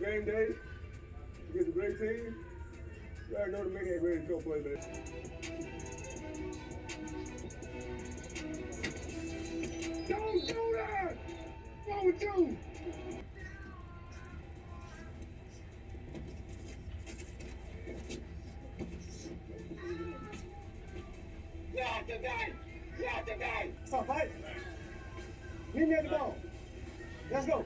game day against a great team, you already know the man ain't ready to go play, man. Don't do that! What's wrong with you? Not today! Not today! Stop, fight! Meet me at the ball. Let's go.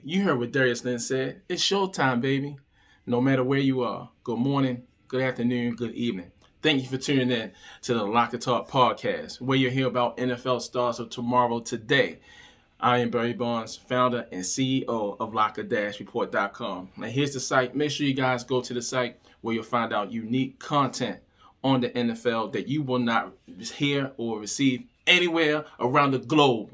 You heard what Darius Leonard said. It's showtime, baby. No matter where you are. Good morning, good afternoon, good evening. Thank you for tuning in to the LockerTalk podcast, where you'll hear about NFL stars of tomorrow today. I am Barry Barnes, founder and CEO of Locker-Report.com. Now here's the site. Make sure you guys go to the site where you'll find out unique content on the NFL that you will not hear or receive anywhere around the globe,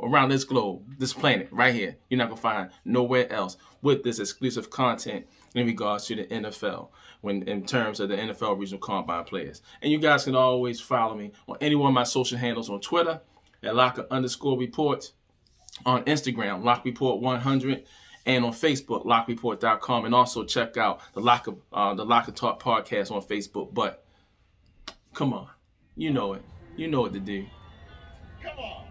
this planet, right here. You're not going to find nowhere else with this exclusive content in regards to the NFL, when in terms of the NFL Regional Combine players. And you guys can always follow me on any one of my social handles on Twitter at Locker_Report, on Instagram, LockReport100, and on Facebook, LockerReport.com, and also check out the LockerTalk podcast on Facebook. But come on, you know it. You know what to do. Come on,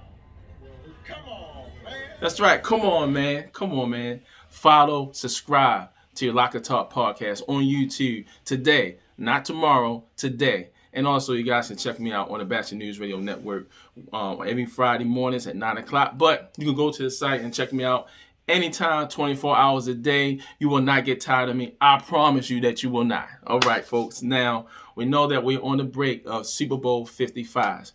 man. That's right. Come on, man. Follow, subscribe to your LockerTalk podcast on YouTube today, not tomorrow, today. And also, you guys can check me out on the Bachelor News Radio Network every Friday mornings at 9 o'clock. But you can go to the site and check me out anytime, 24 hours a day. You will not get tired of me. I promise you that you will not. All right, folks. Now, we know that we're on the break of Super Bowl 55.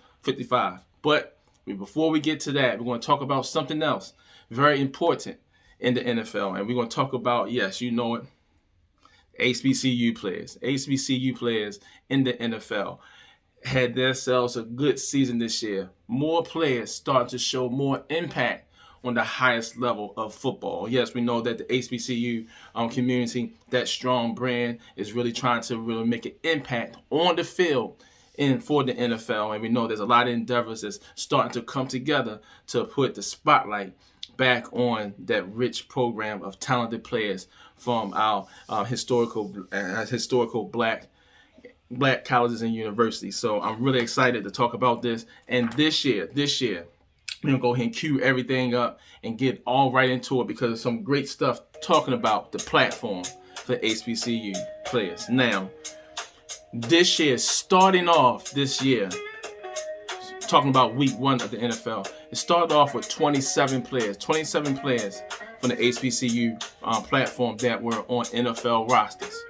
But before we get to that, we're going to talk about something else very important in the NFL. And we're going to talk about, yes, you know it, Hbcu players. Hbcu players in the NFL had themselves a good season this year. More players start to show more impact on the highest level of football. Yes, we know that the Hbcu community, that strong brand, is really trying to really make an impact on the field for the NFL, and we know there's a lot of endeavors that's starting to come together to put the spotlight back on that rich program of talented players from our historical black colleges and universities. So I'm really excited to talk about this. And this year, we're gonna go ahead and cue everything up and get all right into it, because there's some great stuff talking about the platform for Hbcu players. Now, this year, starting off this year, talking about week one of the NFL, it started off with 27 players from the Hbcu platform that were on NFL rosters.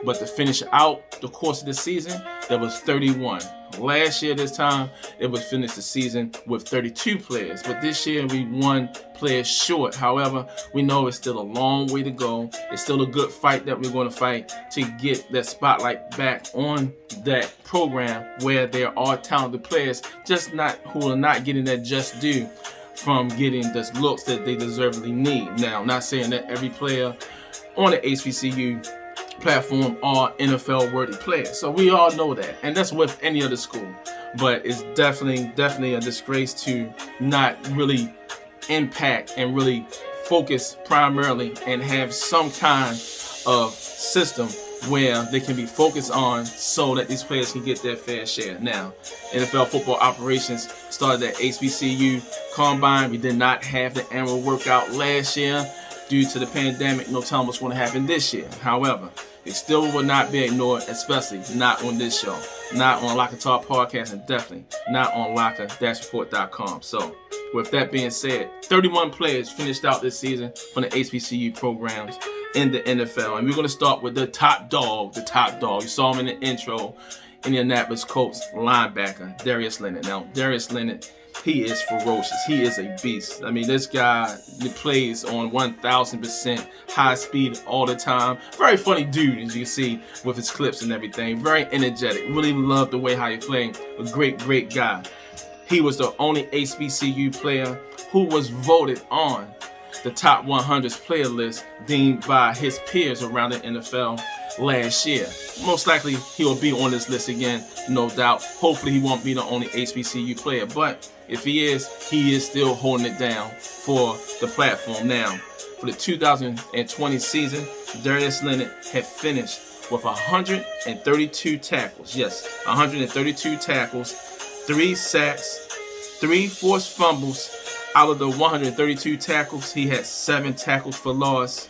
But to finish out the course of the season, there was 31. Last year, this time, it was finished the season with 32 players. But this year, we 1 player short. However, we know it's still a long way to go. It's still a good fight that we're going to fight to get that spotlight back on that program where there are talented players, who are not getting that just due from getting the looks that they deservedly need. Now, I'm not saying that every player on the Hbcu platform are NFL-worthy players. So we all know that. And that's with any other school. But it's definitely a disgrace to not really impact and really focus primarily and have some kind of system where they can be focused on so that these players can get their fair share. Now, NFL football operations started at Hbcu Combine. We did not have the annual workout last year due to the pandemic. No telling what's going to happen this year. However, it still will not be ignored, especially not on this show, not on LockerTalk podcast, and definitely not on Locker-Report.com. So, with that being said, 31 players finished out this season from the Hbcu programs in the NFL. And we're going to start with the top dog. You saw him in the intro, Indianapolis Colts linebacker, Darius Leonard. Now, Darius Leonard he is ferocious. He is a beast. I mean, this guy plays on 1,000% high speed all the time. Very funny dude, as you can see with his clips and everything. Very energetic. Really love the way how he played. A great guy. He was the only HBCU player who was voted on the top 100 player list deemed by his peers around the NFL last year. Most likely he will be on this list again, no doubt. Hopefully he won't be the only HBCU player, but if he is still holding it down for the platform. Now, for the 2020 season, Darius Leonard had finished with 132 tackles. Yes, 132 tackles, 3 sacks, 3 forced fumbles. Out of the 132 tackles, he had 7 tackles for loss,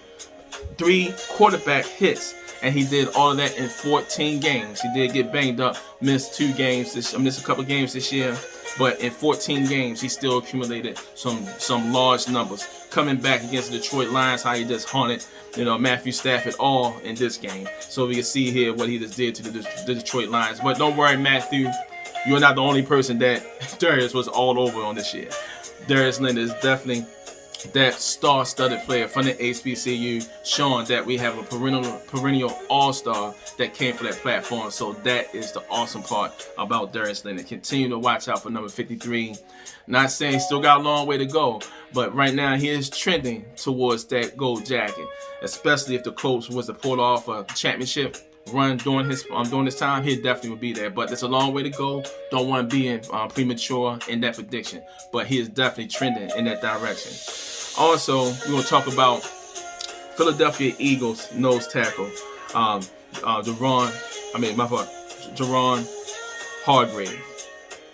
3 quarterback hits, and he did all of that in 14 games. He did get banged up, missed a couple games this year, but in 14 games, he still accumulated some large numbers. Coming back against the Detroit Lions, how he just haunted, Matthew Stafford all in this game. So we can see here what he just did to the Detroit Lions. But don't worry, Matthew, you're not the only person that Darius was all over on this year. Darius Leonard is definitely that star-studded player from the HBCU, showing that we have a perennial all-star that came for that platform. So that is the awesome part about Darius Leonard. Continue to watch out for number 53. Not saying he still got a long way to go, but right now he is trending towards that gold jacket, especially if the Colts was to pull off a championship run during this time, he definitely would be there. But it's a long way to go. Don't want to be premature in that prediction, but he is definitely trending in that direction. Also, we're going to talk about Philadelphia Eagles nose tackle, Javon Hargrave.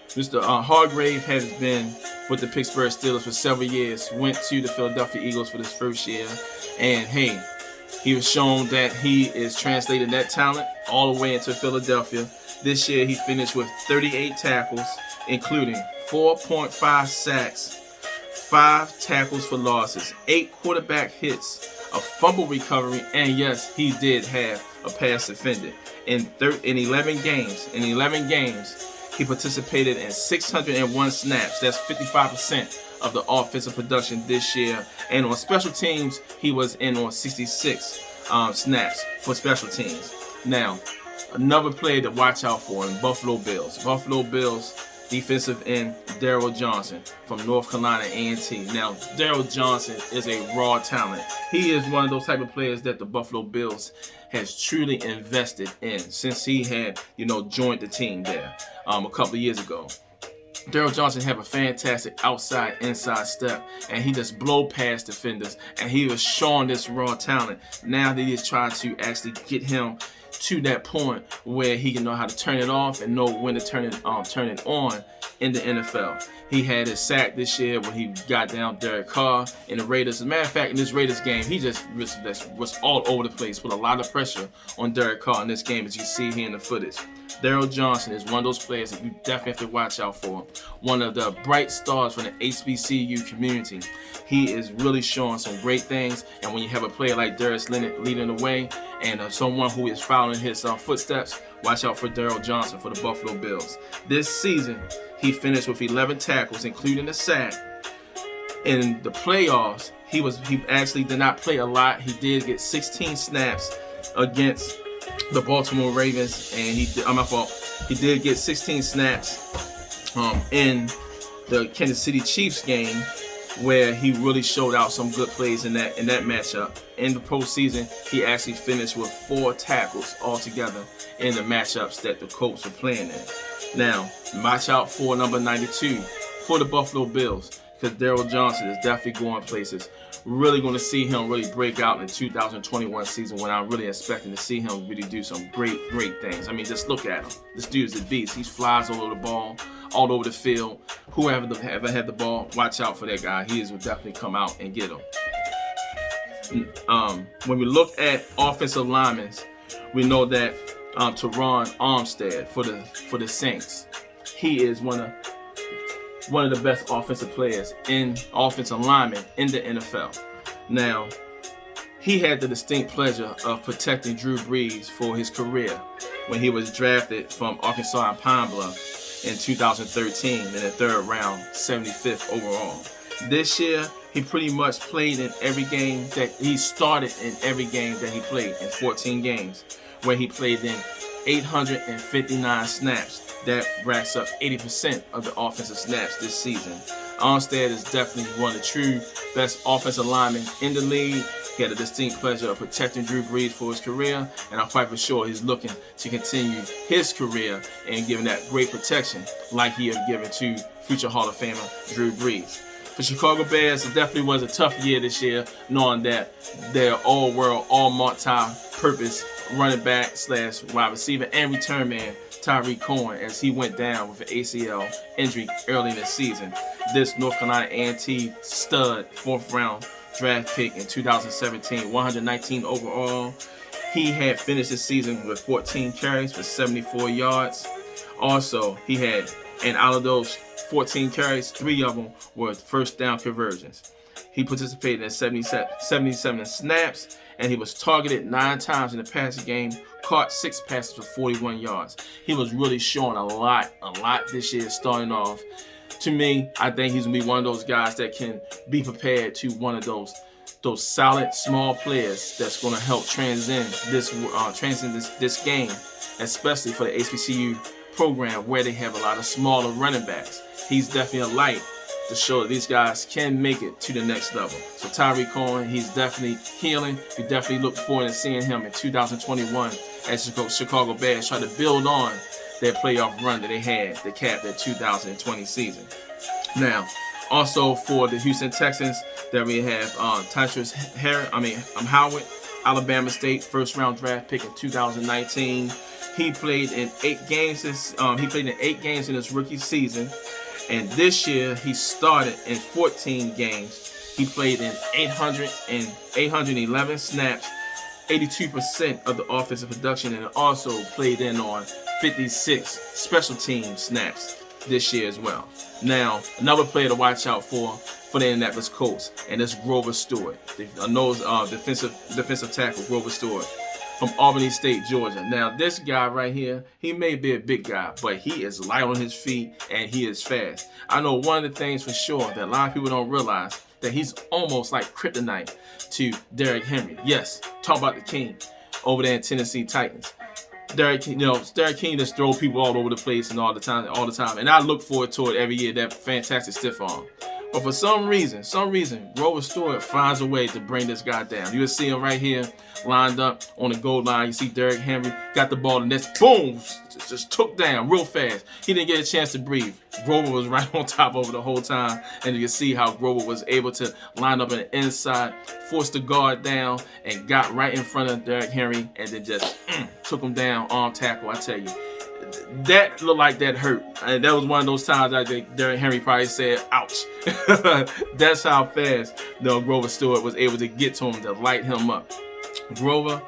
Mr. Hargrave has been with the Pittsburgh Steelers for several years. Went to the Philadelphia Eagles for his first year, and hey, he was shown that he is translating that talent all the way into Philadelphia. This year, he finished with 38 tackles, including 4.5 sacks, 5 tackles for losses, 8 quarterback hits, a fumble recovery, and yes, he did have a pass defended. In 11 games, he participated in 601 snaps. That's 55% of the offensive production this year. And on special teams, he was in on 66 snaps for special teams. Now, another player to watch out for in Buffalo Bills. Buffalo Bills defensive end Daryl Johnson from North Carolina A&T. Now, Daryl Johnson is a raw talent. He is one of those type of players that the Buffalo Bills has truly invested in since he had, joined the team there a couple of years ago. Daryl Johnson have a fantastic inside step, and he just blow past defenders, and he was showing this raw talent. Now they just trying to actually get him to that point where he can know how to turn it off and know when to turn it on in the NFL. He had his sack this year when he got down Derek Carr in the Raiders. As a matter of fact, in this Raiders game, he just was all over the place, put a lot of pressure on Derek Carr in this game, as you see here in the footage. Daryl Johnson is one of those players that you definitely have to watch out for. One of the bright stars from the HBCU community. He is really showing some great things, and when you have a player like Darius Leonard leading the way, and someone who is following his footsteps, watch out for Daryl Johnson for the Buffalo Bills. This season, he finished with 11 tackles, including a sack. In the playoffs, he actually did not play a lot. He did get 16 snaps against the Baltimore Ravens, and he did get 16 snaps in the Kansas City Chiefs game, where he really showed out some good plays in that matchup. In the postseason, he actually finished with 4 tackles altogether in the matchups that the Colts were playing in. Now, watch out for number 92 for the Buffalo Bills, because Daryl Johnson is definitely going places. Really going to see him really break out in the 2021 season, when I'm really expecting to see him really do some great things. I mean, just look at him. This dude is a beast. He flies all over the ball, all over the field. Whoever ever had the ball, watch out for that guy. He will definitely come out and get him. When we look at offensive linemen, we know that Terron Armstead for the Saints, he is one of the best offensive players in offensive linemen in the NFL. Now, he had the distinct pleasure of protecting Drew Brees for his career when he was drafted from Arkansas and Pine Bluff. in 2013 in the 3rd round, 75th overall. This year, he pretty much played in every game that he started in every game that he played in 14 games, where he played in 859 snaps. That racks up 80% of the offensive snaps this season. Armstead is definitely one of the true best offensive linemen in the league. He had a distinct pleasure of protecting Drew Brees for his career, and I'm quite for sure he's looking to continue his career and giving that great protection like he had given to future Hall of Famer Drew Brees. For Chicago Bears, it definitely was a tough year this year, knowing that their all-world, all-multi-purpose running back / wide receiver and return man Tarik Cohen, as he went down with an ACL injury early in the season. This North Carolina A&T stud 4th round draft pick in 2017, 119 overall. He had finished the season with 14 carries for 74 yards. Also, he had, and out of those 14 carries, 3 of them were first down conversions. He participated in 77 snaps, and he was targeted 9 times in the passing game, caught 6 passes for 41 yards. He was really showing a lot this year starting off. To me, I think he's going to be one of those guys that can be prepared to one of those solid small players that's going to help transcend this game, especially for the HBCU program where they have a lot of smaller running backs. He's definitely a light to show that these guys can make it to the next level. So Tarik Cohen, he's definitely healing. We definitely look forward to seeing him in 2021 as Chicago Bears try to build on their playoff run that they had that capped their 2020 season. Now, also for the Houston Texans, that we have Tytus Howard, Alabama State 1st round draft pick in 2019. He played in 8 games. He played in 8 games in his rookie season, and this year he started in 14 games. He played in 811 snaps, 82% of the offensive production, and also played in on 56 special team snaps this year as well. Now, another player to watch out for the Indianapolis Colts, and it's Grover Stewart, defensive tackle Grover Stewart from Albany State, Georgia. Now, this guy right here, he may be a big guy, but he is light on his feet and he is fast. I know one of the things for sure that a lot of people don't realize, that he's almost like kryptonite to Derrick Henry. Yes, talk about the king over there in Tennessee Titans. Derrick King just throw people all over the place and all the time. And I look forward to it every year, that fantastic stiff arm. But for some reason, Grover Stewart finds a way to bring this guy down. You will see him right here, lined up on the goal line. You see Derrick Henry got the ball, and that's boom, just took down real fast. He didn't get a chance to breathe. Grover was right on top over the whole time, and you can see how Grover was able to line up on the inside, force the guard down, and got right in front of Derrick Henry, and then just took him down, arm tackle. I tell you, that looked like that hurt. And that was one of those times I think Derrick Henry probably said, ouch. That's how fast Grover Stewart was able to get to him to light him up. Grover,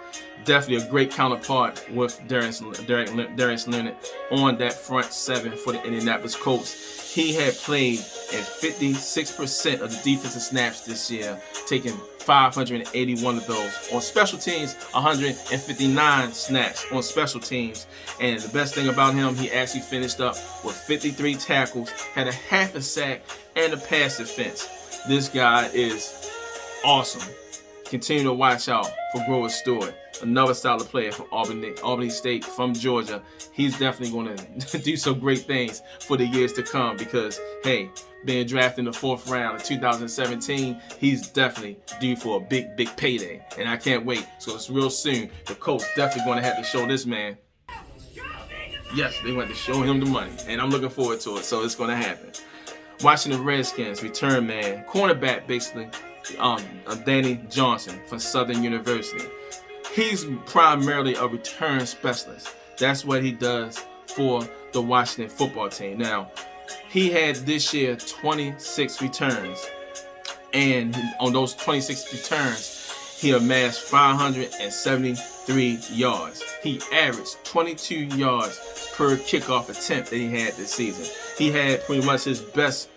definitely a great counterpart with Darius Leonard on that front 7 for the Indianapolis Colts. He had played in 56% of the defensive snaps this year, taking 581 of those. On special teams, 159 snaps on special teams. And the best thing about him, he actually finished up with 53 tackles, had a half a sack, and a pass defense. This guy is awesome. Continue to watch out for Grover Stewart, another solid player from Albany State from Georgia. He's definitely going to do some great things for the years to come because, hey, being drafted in the 4th round in 2017, he's definitely due for a big payday. And I can't wait. So it's real soon. The Colts definitely going to have to show this man. Yes, they want to show him the money. And I'm looking forward to it. So it's going to happen. Watching the Redskins return man, cornerback basically, Daryl Johnson from Southern University. He's primarily a return specialist. That's what he does for the Washington football team. Now, he had this year 26 returns. And on those 26 returns, he amassed 573 yards. He averaged 22 yards per kickoff attempt that he had this season. He had pretty much his best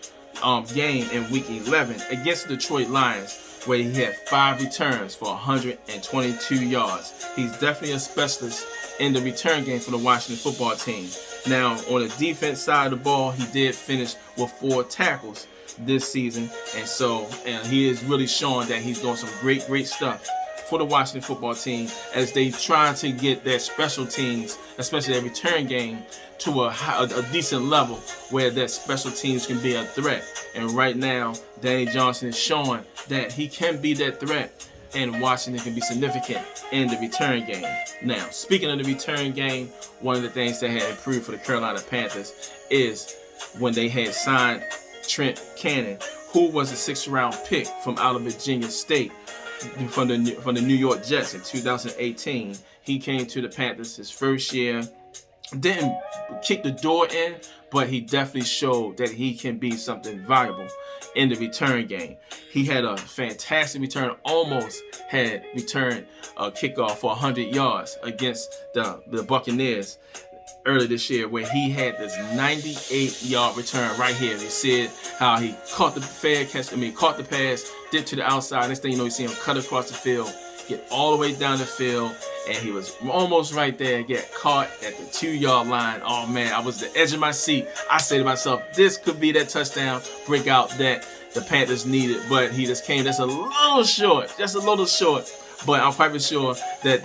game in Week 11 against the Detroit Lions, where he had 5 returns for 122 yards. He's definitely a specialist in the return game for the Washington football team. Now, on the defense side of the ball, he did finish with 4 tackles this season, and he is really showing that he's doing some great stuff for the Washington football team as they try to get their special teams, especially their return game, to a decent level where their special teams can be a threat. And right now, Daryl Johnson is showing that he can be that threat, and Washington can be significant in the return game. Now, speaking of the return game, one of the things that had improved for the Carolina Panthers is when they had signed Trent Cannon, who was a 6th-round pick from out of Virginia State from the New York Jets in 2018. He came to the Panthers his first year. Didn't kick the door in, but he definitely showed that he can be something valuable in the return game. He had a fantastic return, almost had returned a kickoff for 100 yards against the Buccaneers earlier this year, where he had this 98-yard return right here. They said how he caught the pass, dipped to the outside. Next thing you know, you see him cut across the field, get all the way down the field, and he was almost right there, get caught at the 2-yard line. Oh man, I was at the edge of my seat. I said to myself, this could be that touchdown breakout that the Panthers needed, but he just came just a little short. But I'm quite sure that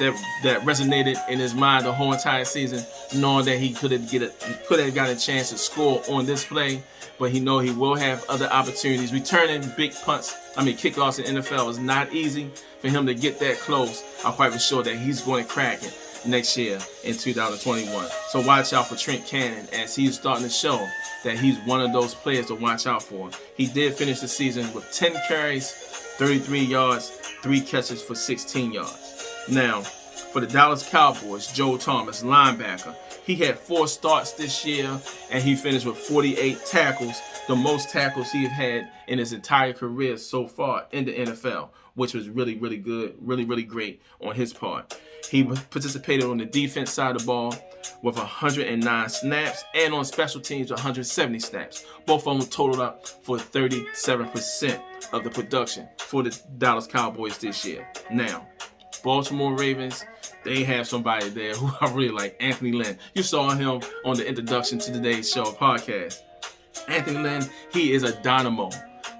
resonated in his mind the whole entire season, knowing that he could have got a chance to score on this play. But he will have other opportunities. Returning kickoffs in NFL is not easy. For him to get that close, I'm quite sure that he's going to crack it next year in 2021. So watch out for Trent Cannon as he's starting to show that he's one of those players to watch out for. He did finish the season with 10 carries, 33 yards, 3 catches for 16 yards. Now, for the Dallas Cowboys, Joe Thomas, linebacker, he had 4 starts this year, and he finished with 48 tackles, the most tackles he had in his entire career so far in the NFL, which was really good, really great on his part. He participated on the defense side of the ball with 109 snaps, and on special teams 170 snaps. Both of them totaled up for 37% of the production for the Dallas Cowboys this year. Now, Baltimore Ravens, they have somebody there who I really like, Anthony Lynn. You saw him on the introduction to today's show podcast. Anthony Lynn, he is a dynamo.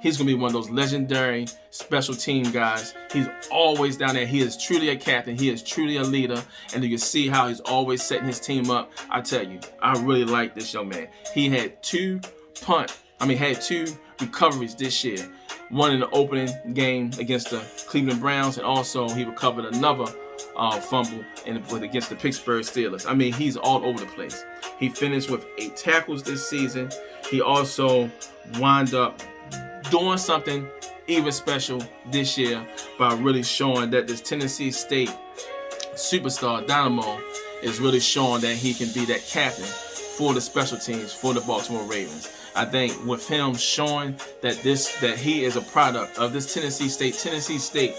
He's going to be one of those legendary special team guys. He's always down there. He is truly a captain. He is truly a leader. And you can see how he's always setting his team up. I tell you, I really like this young man. He had 2 recoveries this year. One in the opening game against the Cleveland Browns, and also he recovered another fumble against the Pittsburgh Steelers. He's all over the place. He finished with 8 tackles this season. He also wound up doing something even special this year by really showing that this Tennessee State superstar dynamo is really showing that he can be that captain for the special teams for the Baltimore Ravens. I think with him showing that he is a product of this Tennessee State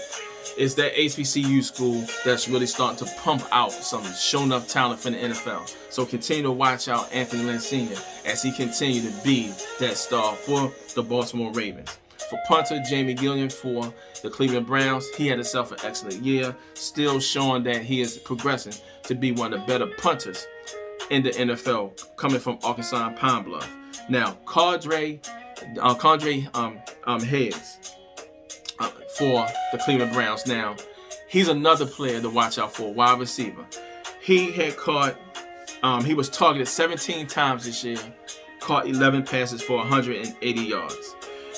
is that HBCU school that's really starting to pump out some show enough talent for the NFL. So continue to watch out Anthony Lynn Sr. as he continue to be that star for the Baltimore Ravens. For punter Jamie Gilliam for the Cleveland Browns, he had himself an excellent year, still showing that he is progressing to be one of the better punters in the NFL, coming from Arkansas and Pine Bluff. Now, Condre Higgs for the Cleveland Browns. Now, he's another player to watch out for, wide receiver. He was targeted 17 times this year, caught 11 passes for 180 yards.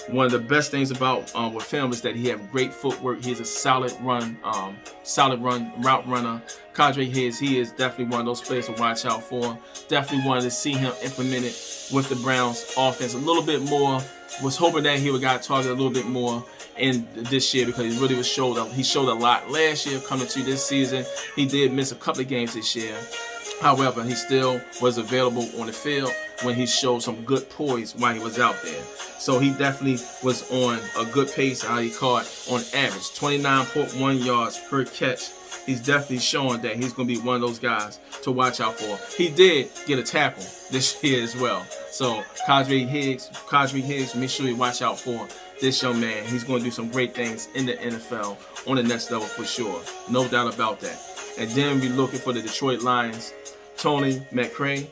One of the best things about with him is that he has great footwork. He's a solid route runner. Condre Higgs, he is definitely one of those players to watch out for. Definitely wanted to see him implemented with the Browns offense a little bit more. Was hoping that he would get targeted a little bit more in this year, because he really he showed a lot last year. Coming to this season, he did miss a couple of games this year. However, he still was available on the field when he showed some good poise while he was out there. So he definitely was on a good pace. How he caught on average 29.1 yards per catch. He's definitely showing that he's going to be one of those guys to watch out for. He did get a tackle this year as well. So Condre Higgs, make sure you watch out for this young man, he's going to do some great things in the NFL on the next level for sure. No doubt about that. And then we're looking for the Detroit Lions, Tony McCray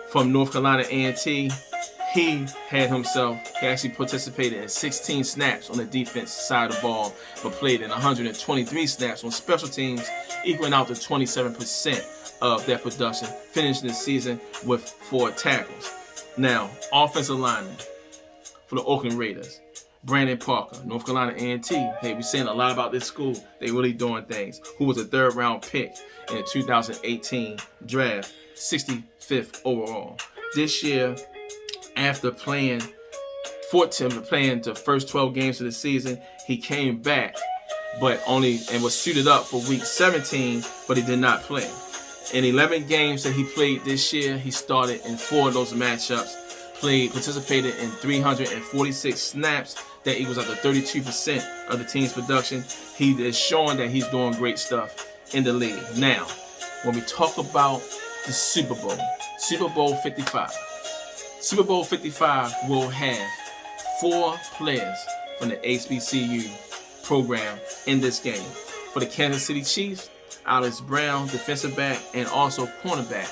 from North Carolina A&T. He actually participated in 16 snaps on the defense side of the ball, but played in 123 snaps on special teams, equaling out to 27% of their production, finishing the season with 4 tackles. Now, offensive lineman for the Oakland Raiders, Brandon Parker, North Carolina A&T. Hey, we're saying a lot about this school. They really doing things. Who was a 3rd-round pick in the 2018 draft, 65th overall. This year, after playing the first 12 games of the season, he came back, but was suited up for week 17, but he did not play. In 11 games that he played this year, he started in 4 of those matchups, participated in 346 snaps. That equals up to 32% of the team's production. He is showing that he's doing great stuff in the league. Now, when we talk about the Super Bowl, Super Bowl 55. Super Bowl 55 will have 4 players from the HBCU program in this game. For the Kansas City Chiefs, Alex Brown, defensive back, and also cornerback,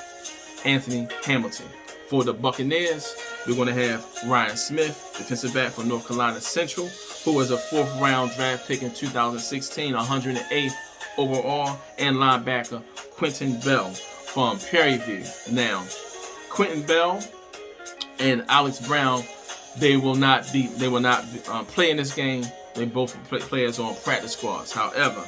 Anthony Hamilton. For the Buccaneers, we're going to have Ryan Smith, defensive back from North Carolina Central, who was a 4th-round draft pick in 2016, 108th overall, and linebacker Quentin Bell from Prairie View. Now, Quentin Bell and Alex Brown, they will not play in this game. They both players on practice squads. However,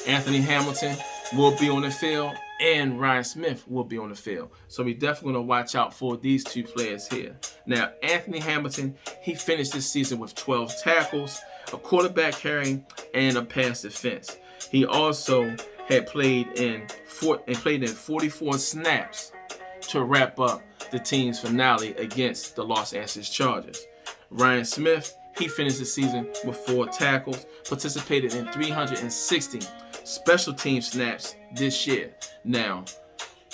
Anthony Hamilton will be on the field, and Ryan Smith will be on the field. So we definitely going to watch out for these 2 players here. Now, Anthony Hamilton, he finished this season with 12 tackles, a quarterback carry, and a pass defense. He also had played in 44 snaps to wrap up the team's finale against the Los Angeles Chargers. Ryan Smith, he finished the season with 4 tackles, participated in 360 special team snaps this year. Now,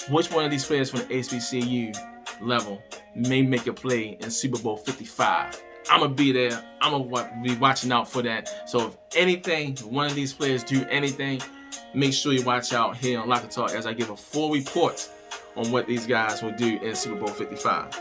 which one of these players from the HBCU level may make a play in Super Bowl 55? I'm going to be there. I'm going to be watching out for that. So if one of these players do anything, make sure you watch out here on LockerTalk as I give a full report on what these guys will do in Super Bowl 55.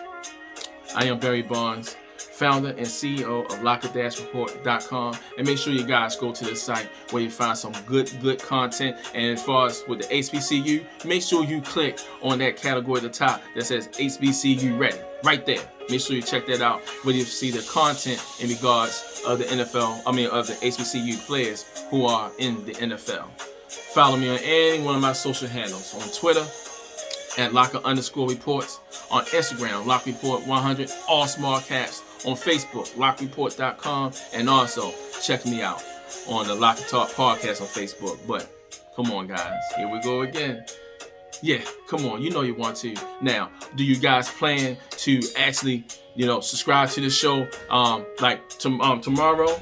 I am Barry Barnes, founder and CEO of LockerReport.com, and make sure you guys go to the site where you find some good content. And as far as with the HBCU, make sure you click on that category at the top that says HBCU Ready, right there. Make sure you check that out where you see the content in regards of the of the HBCU players who are in the NFL. Follow me on any one of my social handles. On Twitter, at Locker_reports. On Instagram, LockReport100, all small caps. On Facebook, LockerReport.com, and also check me out on the LockerTalk podcast on Facebook. But come on, guys, here we go again. Yeah, come on, you know you want to. Now, do you guys plan to actually, subscribe to the show tomorrow?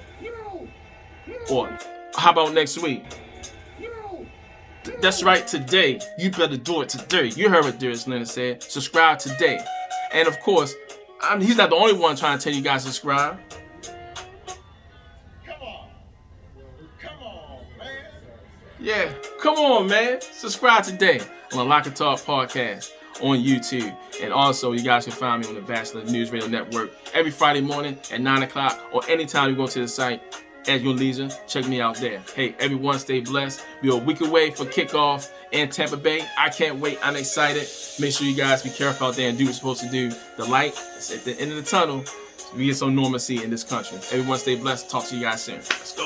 Or how about next week? That's right, today. You better do it today. You heard what Darius Leonard said. Subscribe today. And of course, he's not the only one trying to tell you guys to subscribe. Come on, man. Yeah, come on, man. Subscribe today on the LockerTalk podcast on YouTube. And also, you guys can find me on the Bachelor News Radio Network every Friday morning at 9 o'clock or anytime you go to the site at your leisure. Check me out there. Hey, everyone, stay blessed. We're a week away for kickoff in Tampa Bay. I can't wait. I'm excited. Make sure you guys be careful out there and do what you're supposed to do. The light is at the end of the tunnel. We get some normalcy in this country. Everyone, stay blessed. Talk to you guys soon. Let's go.